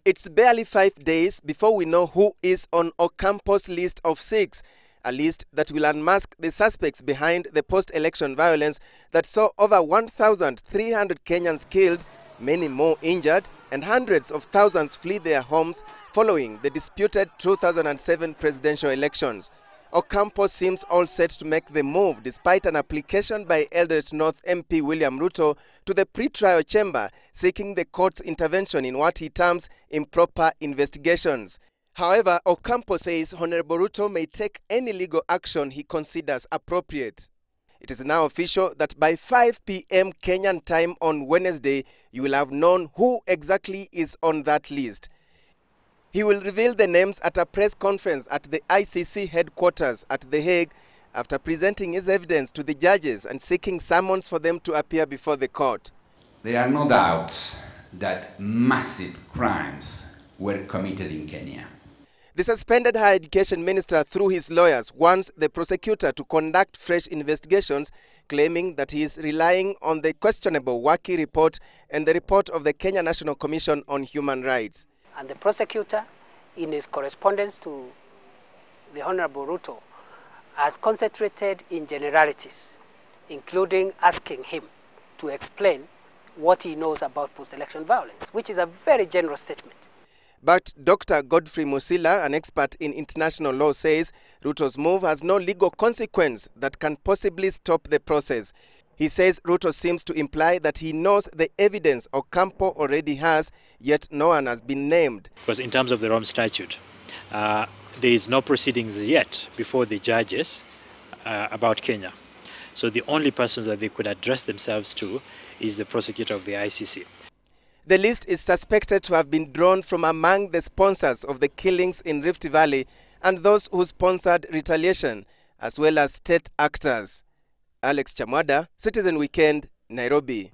It's barely 5 days before we know who is on Ocampo's list of 6, a list that will unmask the suspects behind the post-election violence that saw over 1,300 Kenyans killed, many more injured, and hundreds of thousands flee their homes following the disputed 2007 presidential elections. Ocampo seems all set to make the move despite an application by Eldoret North MP William Ruto to the pre-trial chamber seeking the court's intervention in what he terms improper investigations. However, Ocampo says Honorable Ruto may take any legal action he considers appropriate. It is now official that by 5 p.m. Kenyan time on Wednesday, you will have known who exactly is on that list. He will reveal the names at a press conference at the ICC headquarters at The Hague after presenting his evidence to the judges and seeking summons for them to appear before the court. There are no doubts that massive crimes were committed in Kenya. The suspended Higher Education Minister, through his lawyers, wants the prosecutor to conduct fresh investigations, claiming that he is relying on the questionable Waki report and the report of the Kenya National Commission on Human Rights. And the prosecutor, in his correspondence to the Honorable Ruto, has concentrated in generalities, including asking him to explain what he knows about post-election violence, which is a very generous statement. But Dr. Godfrey Musila, an expert in international law, says Ruto's move has no legal consequence that can possibly stop the process. He says Ruto seems to imply that he knows the evidence Ocampo already has, yet no one has been named. Because in terms of the Rome Statute, there is no proceedings yet before the judges about Kenya. So the only persons that they could address themselves to is the prosecutor of the ICC. The list is suspected to have been drawn from among the sponsors of the killings in Rift Valley and those who sponsored retaliation, as well as state actors. Alex Chamwada, Citizen Weekend, Nairobi.